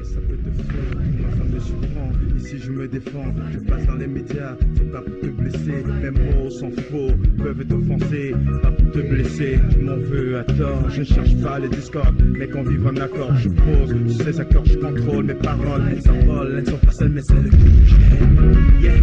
Qu'est-ce que ça peut te faire? Ma femme me surprend. Ici je me défends, je passe dans les médias. C'est pas pour te blesser, mes mots sont faux, peuvent t'offenser, pas pour te blesser. Tu m'en veux à tort, je ne cherche pas les discordes, mais qu'on vive en accord. Je pose sur ces accords, je contrôle mes paroles. Elles s'envolent, elles ne sont pas seules, mais celles que j'aime. Yeah.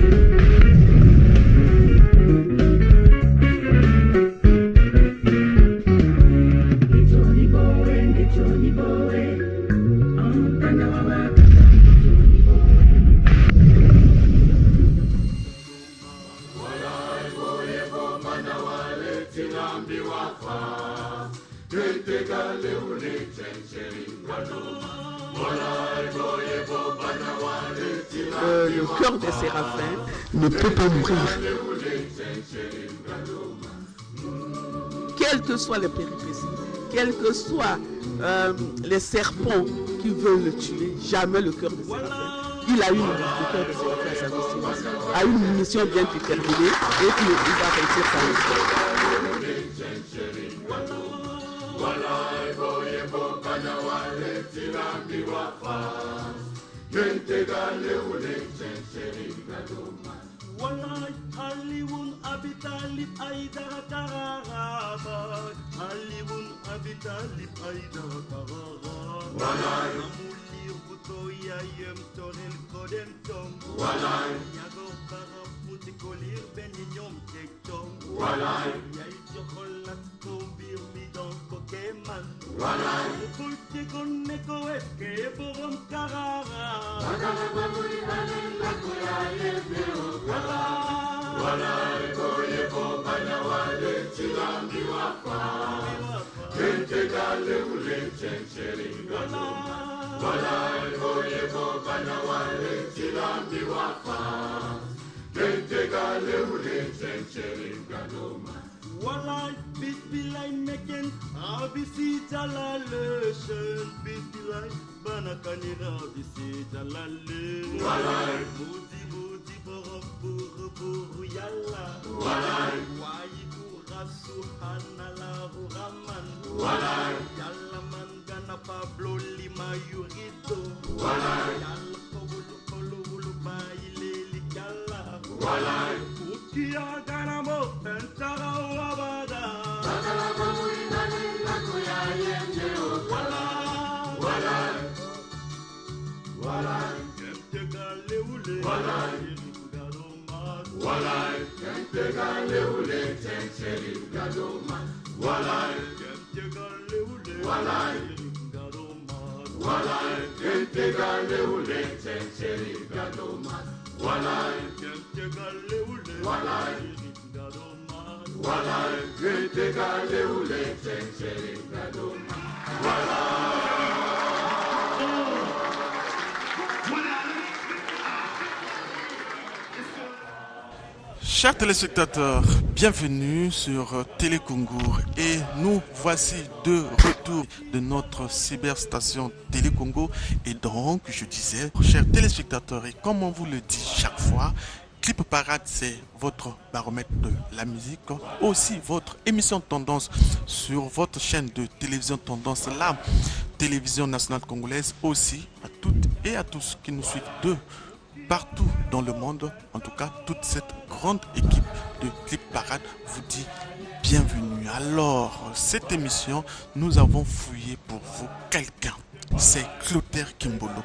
Le cœur des séraphins ne peut pas mourir. Quelles que soient les péripéties, quels que soient les serpents qui veulent le tuer, jamais le cœur des séraphins. Il a eu le cœur des séraphins à sa destination, a une mission bien déterminée et puis il va réussir sa mission. Walay Hollywood abitalip ay darataraba Hollywood abitalip ay darataraba Walay amulir buto yayem tonel kodem tom Walay yago para puti kolir beninyom tek tom Walay yay chokolat ko birmi don Pokémon Walay puti konneko eske borom karara Walay babuli alella koyayem neo Walay koye ko banya wale chilambi wafa Kente gale ule chencheri gadoma Walay koye ko banya wale chilambi wafa Kente gale ule chencheri gadoma Walay bitbilay meken abisi jalaleshen Bitbilay banakanira abisi jalale Walay Buru yalla walay wayi kura subhanallah rahman walay yalla man gana Pablo Lima Yurito walay yalla kolu baile likalla walay utia gana mo entara wabada bakala mamuri nani nakoya yende walay walay walay kente gale ule walay Walay, kente gale ule chencheri gadoma. Walay, kente gale ule. Walay, gadoma. Walay, kente gale ule chencheri gadoma. Walay, kente gale ule. Walay, gadoma. Walay, kente gale ule chencheri gadoma. Walay. Chers téléspectateurs, bienvenue sur Télé Congo et nous voici de retour de notre cyberstation Télé Congo et donc je disais, chers téléspectateurs, et comme on vous le dit chaque fois, Clip Parade c'est votre baromètre de la musique, aussi votre émission Tendance sur votre chaîne de télévision Tendance, la télévision nationale congolaise, aussi à toutes et à tous qui nous suivent de partout dans le monde, en tout cas toute cette grande équipe de Clip Parade vous dit bienvenue. Alors cette émission nous avons fouillé pour vous quelqu'un, c'est Clotaire Kimbolo.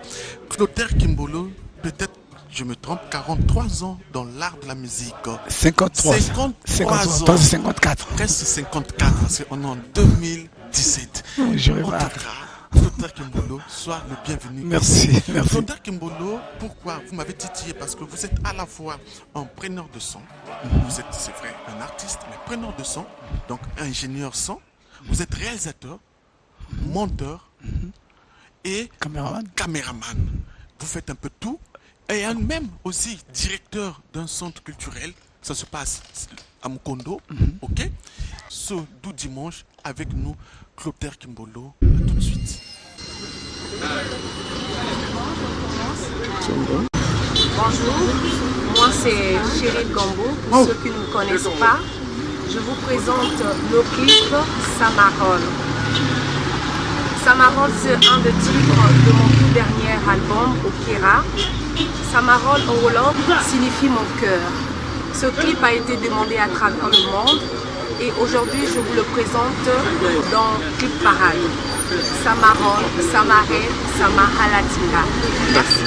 Clotaire Kimbolo, peut-être je me trompe, 43 ans dans l'art de la musique. 53 ans. 54. Presque 54, c'est en 2017. J'aurais en pas. tout cas, Clotaire Kimbolo, sois le bienvenu. Merci. Clotaire Kimbolo, pourquoi vous m'avez titillé? Parce que vous êtes à la fois un preneur de son, vous êtes, c'est vrai, un artiste, mais preneur de son, donc ingénieur son, vous êtes réalisateur, monteur et caméraman. Vous faites un peu tout et même aussi directeur d'un centre culturel. Ça se passe à Mukondo, ok? Ce doux dimanche, avec nous, Clotaire Kimbolo. À tout de suite. Bonjour, moi c'est Chérie Gambo. Pour ceux qui ne me connaissent pas, je vous présente le clip Samarol. Samarol, c'est un des titres de mon tout dernier album, Okera. Samarol en Wolof signifie mon cœur. Ce clip a été demandé à travers le monde et aujourd'hui je vous le présente dans Clip Parade. Samarol, Samare, Samahalatinga. Merci.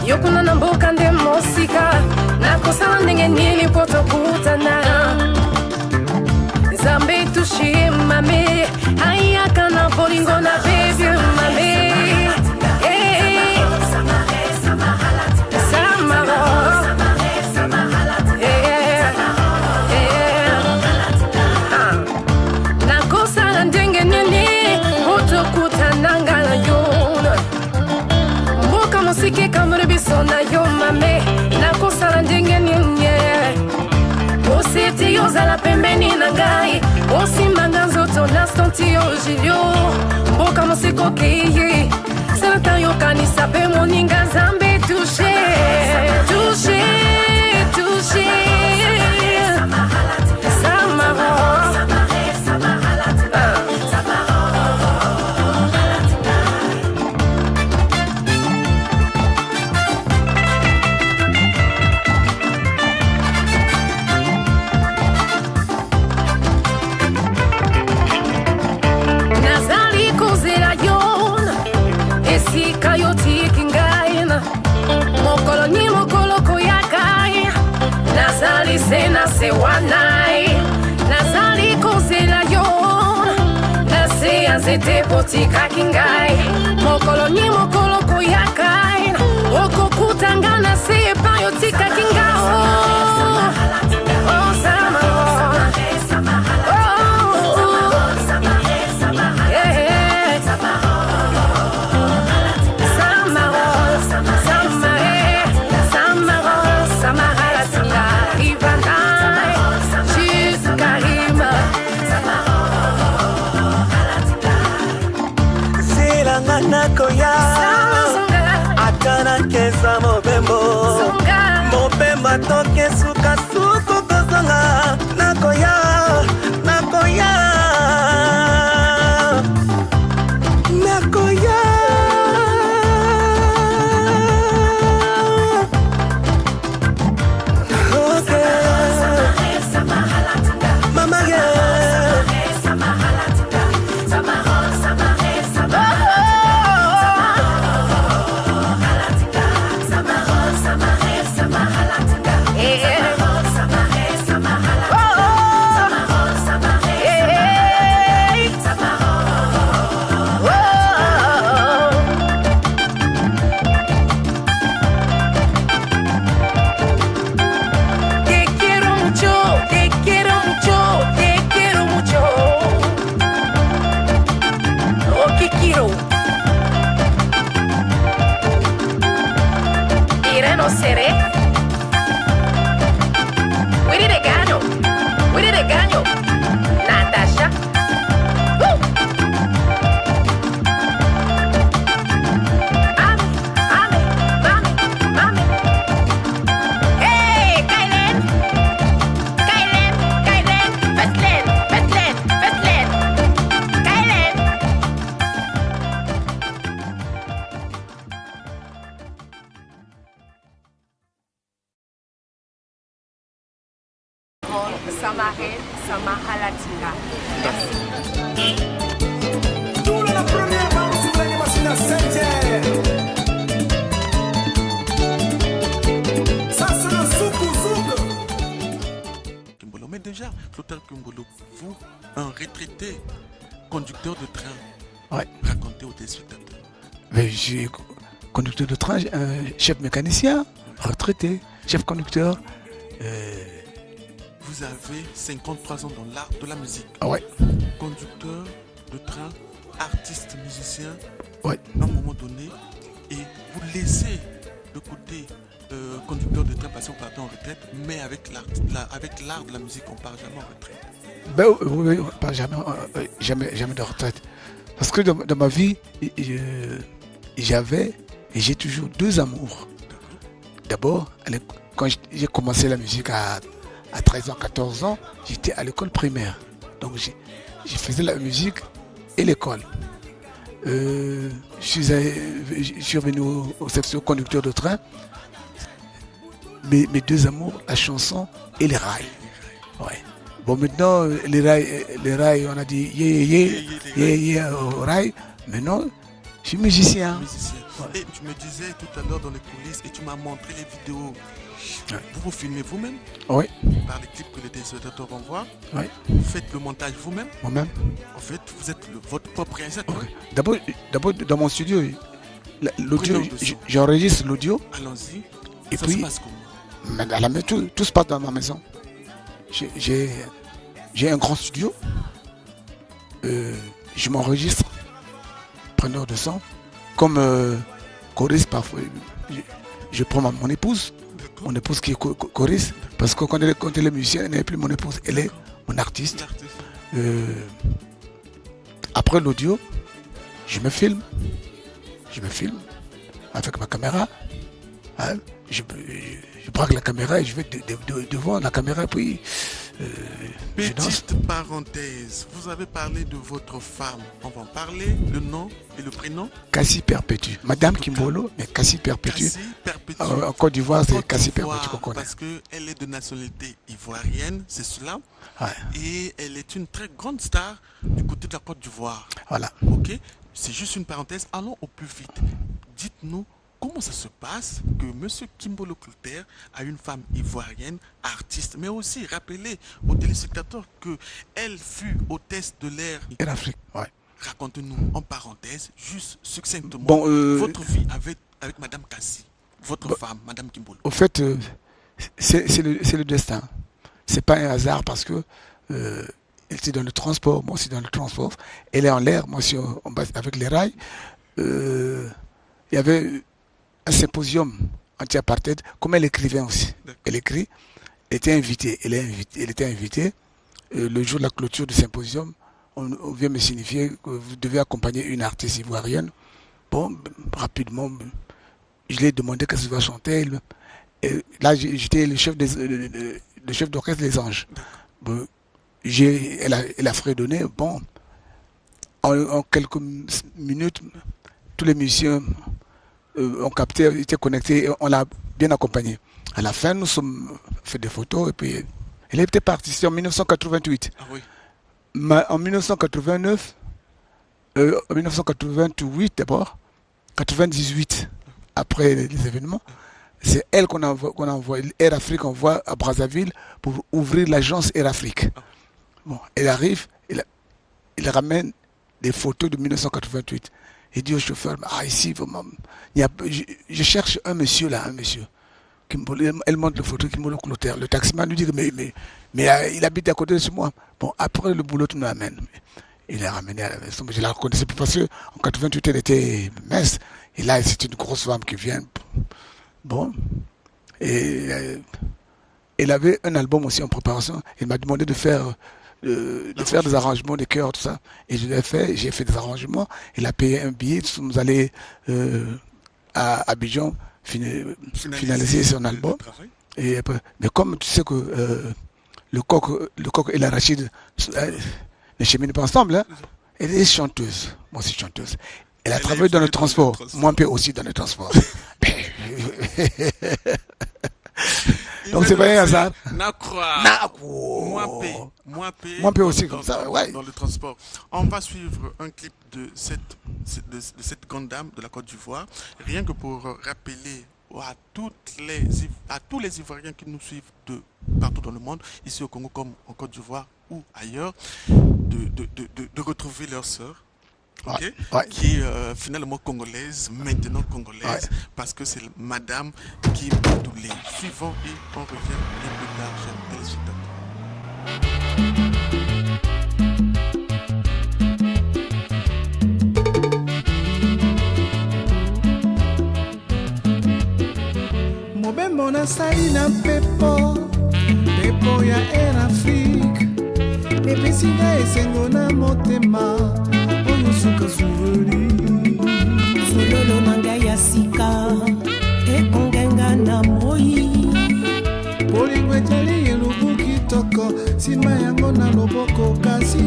Yokuna na mboka nde mosika nakosala ndenge nini po tokutana Nzambe tushie mame ayaka na bolingo na baby mame nakosala ndenge nini po tokutana ngala yona mboka mosike kamere bisona yo mame nakosala ndenge nini oseti ozala pembeni na ngai osimbanga nzoto na santi yo jilio mboka mosiko keye selata yokanisa pe moninga Nzambe touche touche touche Sena se wanai nazali kozela yo nase azete potika kingai mokolo ni mokolo koyakai okokutanga nase pa yotika kingao oh sama nakoya atana kesa mobemba toke suka suku kozonga nakoya nakoya nakoya mama Samare, Samahalatinga. Merci. Tout la première bande sur l'animation à 7e. Ça c'est le souk. Kimbolo, mais déjà, Clotal Kimbolo, vous, un retraité, conducteur de train, Ouais. racontez aux téléspectateurs. Mais je suis conducteur de train, chef mécanicien, retraité, chef conducteur. vous avez 53 ans dans l'art de la musique. Ah ouais. Conducteur de train, artiste, musicien, Ouais. à un moment donné, et vous laissez le côté conducteur de train passer au parti en retraite, mais avec l'art de la musique, on ne part jamais en retraite. Ben oui, pas jamais de retraite. Parce que dans ma vie, j'avais et j'ai toujours deux amours. D'abord, quand j'ai commencé la musique à 13 ans, 14 ans, j'étais à l'école primaire. Donc je faisais la musique et l'école. Je suis revenu au section conducteur de train. Mes deux amours, la chanson et les rails. Ouais. Bon, maintenant, les rails, on a dit au rail. Maintenant, je suis musicien. Ouais. Et tu me disais tout à l'heure dans les coulisses, et tu m'as montré les vidéos. Ouais. Vous filmez vous-même? Oui. Par les clips que les téléspectateurs envoient. Oui. Vous faites le montage vous-même? Moi-même. En fait, vous êtes votre propre réalisateur. Okay. D'abord, dans mon studio, l'audio, j'enregistre l'audio. Allons-y. Et ça puis, se passe comment? à la maison, tout se passe dans ma maison. J'ai un grand studio. Je m'enregistre, preneur de son. Comme choriste, parfois, je prends mon épouse. Mon épouse qui est choriste. Parce que quand elle est musicienne, elle n'est plus mon épouse. Elle est mon artiste. Après l'audio, je me filme. Avec ma caméra. Hein, je braque la caméra et je vais devant la caméra, puis je danse. Petite parenthèse, vous avez parlé de votre femme. On va en parler, le nom et le prénom. Cassie Perpétue. Madame Kimbolo, mais Cassie Perpétue. Cassie Perpétue. En Côte d'Ivoire, c'est Cassie Perpétue qu'on connaît. Parce qu'elle est de nationalité ivoirienne, c'est cela. Ouais. Et elle est une très grande star du côté de la Côte d'Ivoire. Voilà. Ok, c'est juste une parenthèse. Allons au plus vite. Dites-nous comment ça se passe que M. Kimbolo Clotaire a une femme ivoirienne, artiste, mais aussi rappelez aux téléspectateurs qu'elle fut hôtesse de l'air. Et l'Afrique, ouais. Racontez-nous en parenthèse, juste succinctement, votre vie avec Madame Cassie, votre femme, Madame Kimbolo. Au fait, c'est le destin. C'est pas un hasard parce que elle était dans le transport, moi aussi dans le transport. Elle est en l'air, moi aussi avec les rails. Il y avait un symposium anti-apartheid, comme elle écrivait aussi. Elle écrit, elle était invitée. Elle était invitée. Le jour de la clôture du symposium, on vient me signifier que vous devez accompagner une artiste ivoirienne. Bon, rapidement, je lui ai demandé qu'est-ce qu'elle va chanter. Et là, j'étais le chef d'orchestre des Anges. Bon, elle a fredonné. Bon, en quelques minutes, tous les musiciens ont capté, étaient connectés, et on l'a bien accompagné. À la fin, nous sommes fait des photos et puis elle était partie en 1988. Ah oui. En 1989, en 1988 d'abord, 98 après les événements, c'est elle qu'on envoie, Air Afrique envoie à Brazzaville pour ouvrir l'agence Air Afrique. Bon, elle arrive, elle ramène des photos de 1988. Il dit au chauffeur, ici, vraiment, je cherche un monsieur là, elle montre la photo, Kimbolo Clotaire. Le taximan lui dit, mais il habite à côté de chez moi. Bon, après le boulot, tu nous l'amènes. Il l'a ramené à la maison, mais je ne la reconnaissais plus parce qu'en 88, elle était mince. Et là, c'est une grosse femme qui vient. Bon. Et elle avait un album aussi en préparation. Elle m'a demandé de faire des arrangements, des chœurs, tout ça. Et je l'ai fait, j'ai fait des arrangements. Il a payé un billet, nous sommes allés à Abidjan finaliser son album. Et, mais comme tu sais que le coq et la Rachid ne cheminent pas ensemble, hein, elle est chanteuse, moi aussi chanteuse. Elle a travaillé dans le transport, moi un peu aussi dans le transport. Donc c'est pas un hasard. Moi aussi comme ça, ouais. Dans le transport. On va suivre un clip de cette grande dame de la Côte d'Ivoire, rien que pour rappeler à tous les Ivoiriens qui nous suivent de partout dans le monde, ici au Congo comme en Côte d'Ivoire ou ailleurs, de retrouver leur sœur. Okay, ouais. Qui est finalement congolaise, maintenant congolaise, ouais. Parce que c'est Madame qui est doublée. Suivant et on revient bien plus tard, chers téléspectateurs. Mobembo nasali na pepo ya Air Afrique epesi ngai esengo na motema oyo suka souvenir fololo na ngai ya sika ekongenga na moi bolingo etali elubu kitoko nsima yango na loboko kasi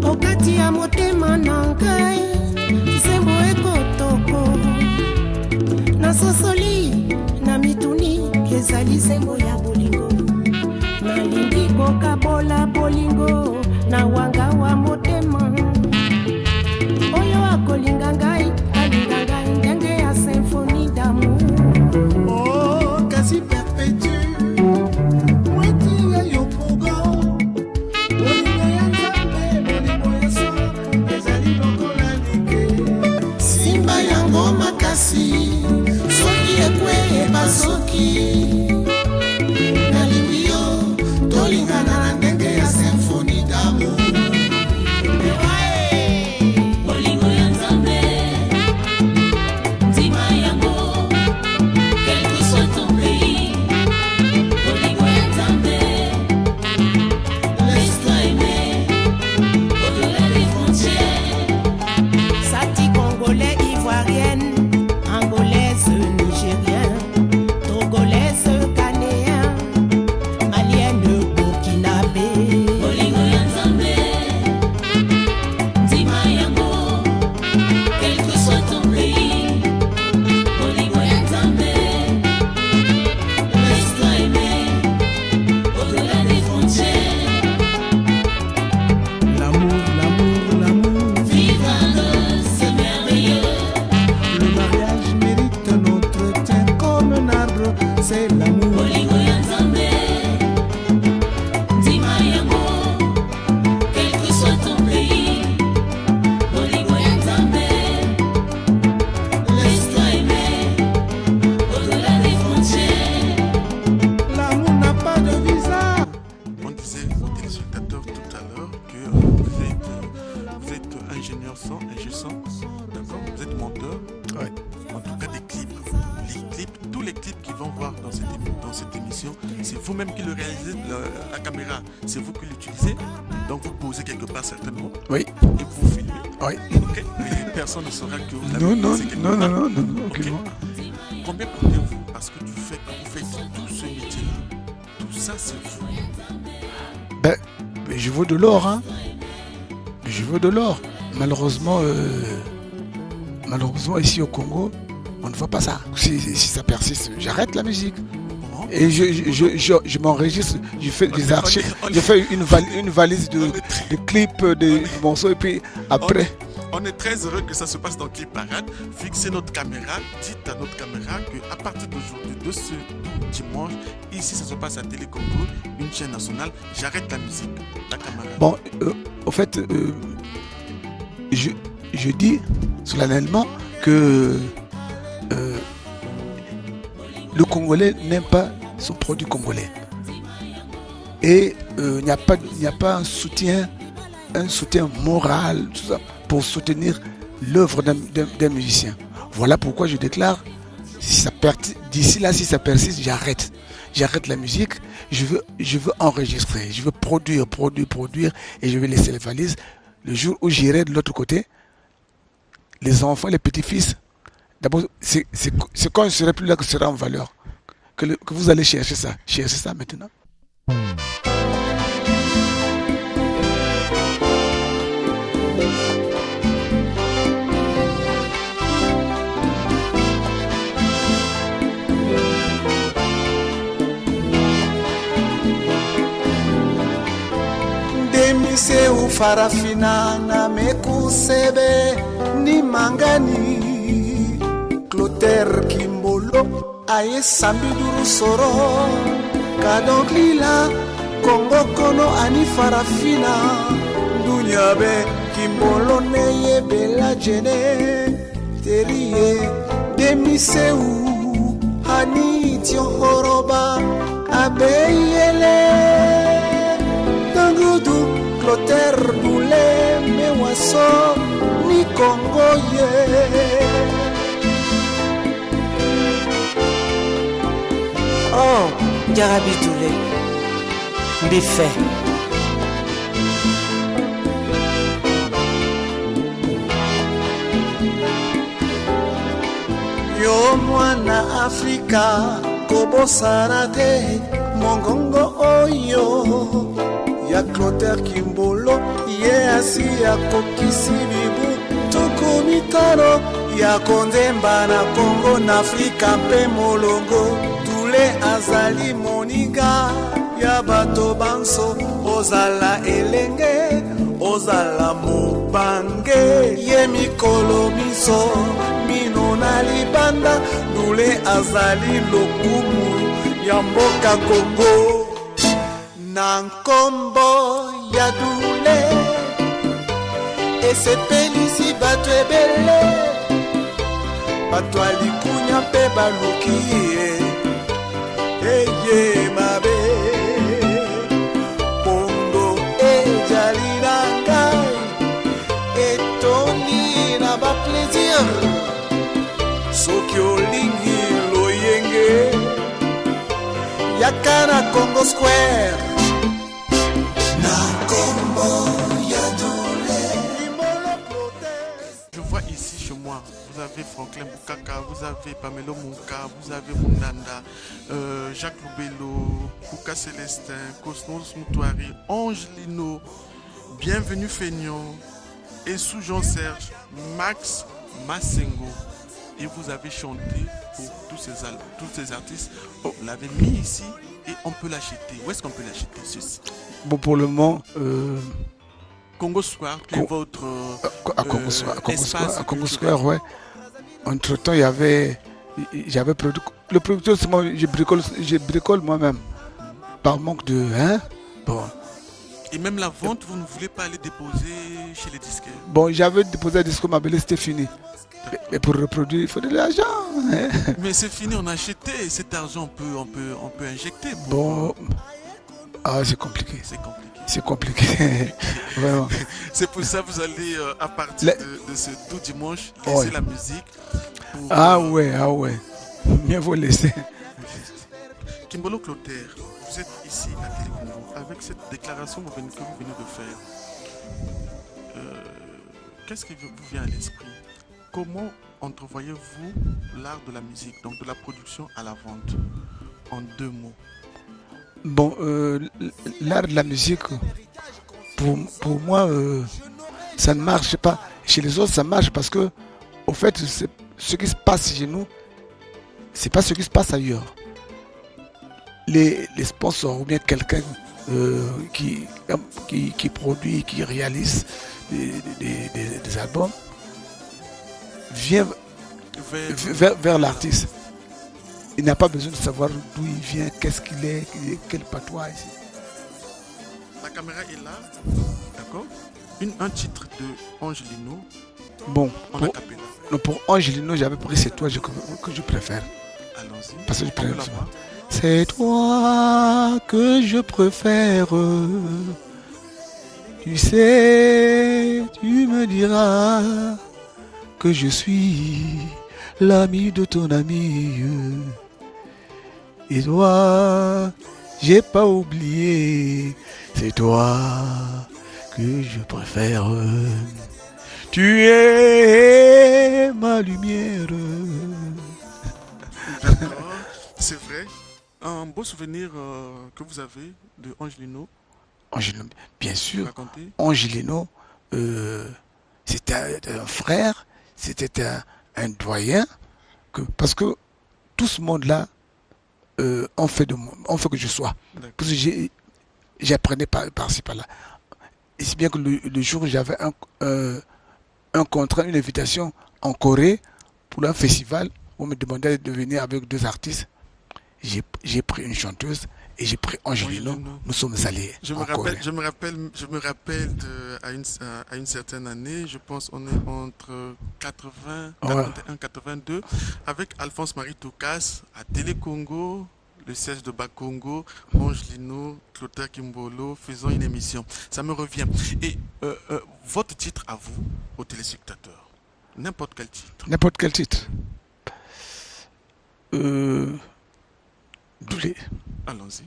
okati ya motema na ngai nzembo ekotoko nasosoli na mituni ezali nzembo ya bolingo nalingi kokabola bolingo na wanga wa motema oyo akolinga ngai alinga ngai ndenge ya symphonie d'amour. Oh, kasi perpétue mwetinga yo pogo bolingo ya nzambe bolingo ya so ezali lokola like simba yango makasi soki ekweyeba soki nalingi yo tolingana na ndenge ya symphonie d'amour. bolingo ya nzambe ndima yango quel que soit ton pays bolingo ya nzambe laisse-toi aimer au-delà des frontières. Sati congolais, ivoirienne, angolaise, nigérien, togolaise, ghanéen, malienne, burkinabé. bolingo ya nzambe ndima yango quel que soit ton pays bolingo ya nzambe laisse-toi aimer au-delà des frontières. l'amour l'amour l'amour Vivre à deux, c'est merveilleux. le mariage mérite notre teint comme un arbre c'est l'amour bolingo ya nzambe ndima yango quel que soit ton pays bolingo ya nzambe laisse-toi aimer au-delà des frontières. l'amour n'a pas de visa. On disait aux téléspectateurs tout à l'heure que vous êtes ingénieur son, d'accord? Vous êtes monteur. Ouais. En tout cas des clips. Les clips, tous les clips qu'ils vont voir dans cette émission, c'est vous-même qui le réalisez, la caméra, c'est vous qui l'utilisez. Donc vous posez quelque part certainement. Oui. Et vous filmez. Oui. Ok. Mais personne ne saura que vous avez Non, posé quelque part. non, Ok. aucunement. Combien coûtez-vous? Parce que vous faites tout ce métier-là. Tout ça, c'est vous. Ben, je veux de l'or, hein. Je veux de l'or. Malheureusement, ici au Congo, on ne voit pas ça. Si ça persiste, j'arrête la musique. Comment? Et je m'enregistre, je fais des archives, je fais une valise de clips, de morceaux, et puis après. On est très heureux que ça se passe dans Clip Parade. Fixez notre caméra, dites à notre caméra qu'à partir d'aujourd'hui, de ce dimanche, ici ça se passe à Télé Congo, une chaîne nationale, j'arrête la musique. La caméra. Bon, au fait, je dis solennellement que le Congolais n'aime pas son produit congolais. Et il n'y a pas un soutien moral, tout ça, pour soutenir l'œuvre d'un musicien. Voilà pourquoi je déclare, d'ici là, si ça persiste, j'arrête la musique. Je veux enregistrer, je veux produire, et je vais laisser les valises. Le jour où j'irai de l'autre côté, les enfants, les petits-fils, d'abord, c'est quand je ne serai plus là que ce sera en valeur. Que vous allez chercher ça maintenant. Demise ufarafina na mekusebe ni mangani Clotaire Kimbolo aye sambiduru soro kadoklila Kongo kono ani farafina Dunyabe Kimbolo neye bela jene Terie Demise hani tio horoba abeyele Clotaire Boulé Mewaso ni Congo Oh, Garabi Doulé, Biffé. Yo mwana Afrika kobosana te mongongo oyo ya Clotaire Kimbolo ye asi akokisi bibu tuku mitano ya kondemba na Kongo na Afrika mpe molongo Doulé azali moninga ya bato banso ozala elenge ozala mobange ye mikolo miso mino na libanda Doulé azali lokumu ya mboka Kongo na nkombo ya Doulé esepelisi bato ebele bato alikunya mpe baluki ye eye mabe bongo ejali na ngai etoni na baplaisir soki olingi loyenge yaka na Congo Square na kombo ya Doulé. Je vois ici chez moi, vous avez Franklin Boukaka, vous avez Pamelo Mouka, vous avez Mundanda, Jacques Loubello, Kouka Célestin, Cosmos Moutouari, Ange Lino, Bienvenue Feignon, Essou Jean-Serge, Max Massengo. Et vous avez chanté pour tous ces artistes. Oh, vous l'avez mis ici et on peut l'acheter. Où est-ce qu'on peut l'acheter ceci? Bon, pour le moment, Congo Square, qui est votre à Congo Square, espace Congo Square, ouais. Entre temps, j'avais produit. Le producteur, c'est moi, je bricole moi-même. Par manque de. Hein? Bon. Et même la vente, vous ne voulez pas aller déposer chez les disquaires? Bon, j'avais déposé un disque, ma belle, c'était fini. Et pour reproduire, il faut de l'argent. Hein? Mais c'est fini, on a acheté. Cet argent, on peut injecter. Bon. Ah, c'est compliqué. C'est compliqué. C'est compliqué. Vraiment. C'est pour ça que vous allez, à partir de ce tout dimanche, laisser ouais. la musique. Pour, ah ouais. Mieux vaut laisser. Kimbolo Clotaire, vous êtes ici à Télécongo. Avec cette déclaration que vous venez de faire, qu'est-ce qui vous vient à l'esprit? Comment entrevoyez-vous l'art de la musique, donc de la production à la vente, en 2 mots? Bon, l'art de la musique, pour moi, ça ne marche pas. Chez les autres, ça marche parce que, au fait, ce qui se passe chez nous, c'est pas ce qui se passe ailleurs. Les sponsors ou bien quelqu'un qui produit, qui réalise des albums, vient vers l'artiste. Il n'a pas besoin de savoir d'où il vient, qu'est-ce qu'il est, quel patois ici. La caméra est là, d'accord? Un titre de Angelino. Bon, en pour Angelino, j'avais pris C'est toi que je préfère. Allons-y. Parce que je préfère. C'est toi que je préfère. Tu sais, tu me diras que je suis l'ami de ton ami. Et toi, j'ai pas oublié. C'est toi que je préfère. Tu es ma lumière. D'accord, c'est vrai. Un beau souvenir que vous avez de Angelino. Angelino, bien sûr. Racontez. Angelino, c'était un frère, c'était un doyen. Parce que tout ce monde-là, on fait que je sois. Parce que j'apprenais par-ci, par-là. Et c'est bien que le jour où j'avais un contrat, une invitation en Corée pour un festival, on me demandait de venir avec 2 artistes. J'ai pris une chanteuse et j'ai pris Angelino. Nous sommes allés en Corée. Je me rappelle à une certaine année, je pense on est entre 81, 82, avec Alphonse Marie Toukas à Télécongo. le siège de Bakongo, Monge Lino, Clotaire Kimbolo, faisons une émission. Ça me revient. Et votre titre à vous, aux téléspectateurs, n'importe quel titre. N'importe quel titre. Doulé. Allons-y.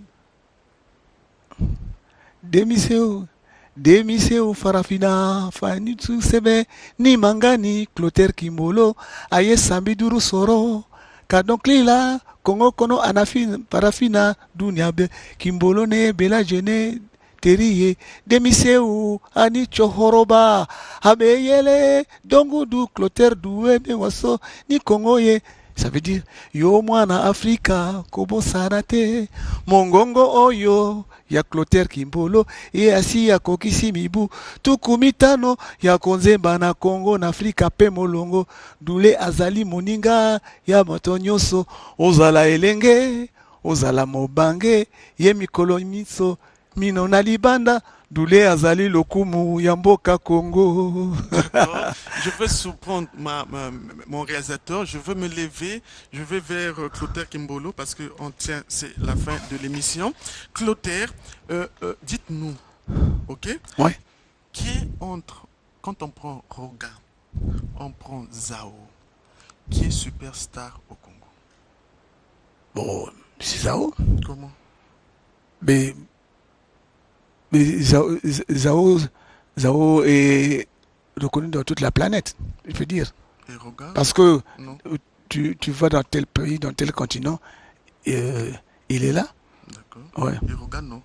Demiseo farafina fanitu sebe ni mangani Clotaire Kimbolo aye sambiduru soro kadoklila Kongo kono anafin parafina duniabe Kimbolo ne bela jene teriye demiseo ani chohoroba abeyele dongu du Clotaire duwe me waso ni Kongo ye. Ça veut dire yo mwana Afrika kobo sarate mongongo oyo ya Clotaire Kimbolo e asi ya kokisi mibu tukumitano ya konzemba na Kongo na Afrika pe molongo dule azali moninga ya moto nyonso ozala elenge ozala mobange ye mikolo miso mino na libanda Doulé azali lokumu ya mboka Congo. Je veux surprendre mon réalisateur, je veux me lever, je vais vers Clotaire Kimbolo parce que c'est la fin de l'émission. Clotaire, dites-nous, ok? Ouais. Qui est entre, quand on prend Roga, on prend Zao, qui est superstar au Congo? Bon, c'est Zao. Comment? Mais Zao est reconnu dans toute la planète, je peux dire. Et Roga? Parce que non. Tu vas dans tel pays, dans tel continent, il est là. D'accord. Ouais. Et Roga, non.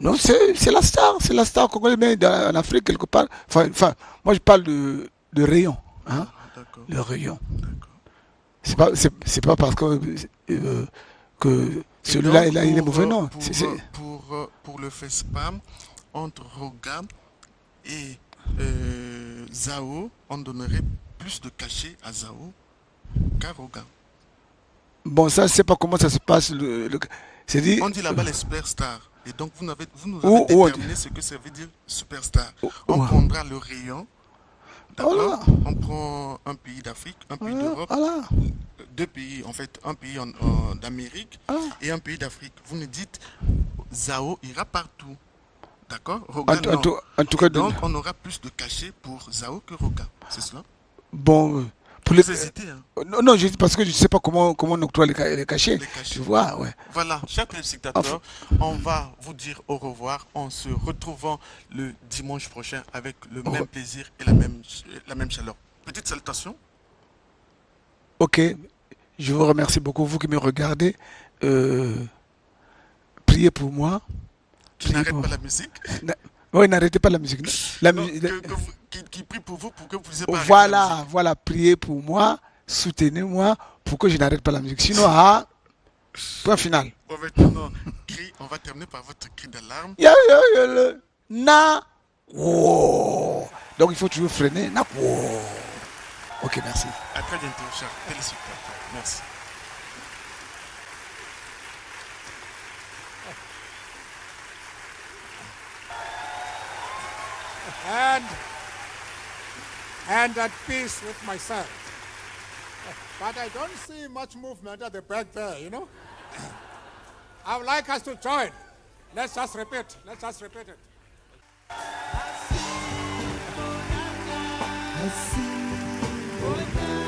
Non, c'est la star congolaise, mais en Afrique, quelque part. Enfin, moi je parle de rayon. Hein, le rayon. C'est pas parce que celui-là, il est mauvais, non. Pour le fait spam, entre Roga et Zao, on donnerait plus de cachet à Zao qu'à Roga. Bon, ça, je sais pas comment ça se passe. C'est-à-dire, on dit là-bas les superstars. Et donc, vous nous avez déterminé ce que ça veut dire superstar. On prendra le rayon. D'accord. On prend un pays d'Afrique, un pays d'Europe, deux pays, en fait, un pays d'Amérique et un pays d'Afrique. Vous nous dites, Zao ira partout. D'accord. Roga, non. En tout cas, donc, on aura plus de cachet pour Zao que Roga. C'est cela? Bon, pour vous hésitez, hein? Non, parce que je ne sais pas comment on octroie les cachets. Tu vois, ouais. Voilà, chers téléspectateurs, on va vous dire au revoir en se retrouvant le dimanche prochain avec le même plaisir et la même chaleur. Petite salutation. Ok, je vous remercie beaucoup, vous qui me regardez. Priez pour moi. Tu n'arrêtes pas la musique? Oui, n'arrêtez pas la musique. Qui prie pour vous pour que vous puissiez pas voilà, priez pour moi, soutenez-moi pour que je n'arrête pas la musique. Sinon, point final. Bon, maintenant, on va terminer par votre cri d'alarme. Donc il faut toujours freiner. Ok, merci. À très bientôt, chers téléspectateurs. Merci. And at peace with myself. But I don't see much movement at the back there, you know. I would like us to join. Let's just repeat it. I see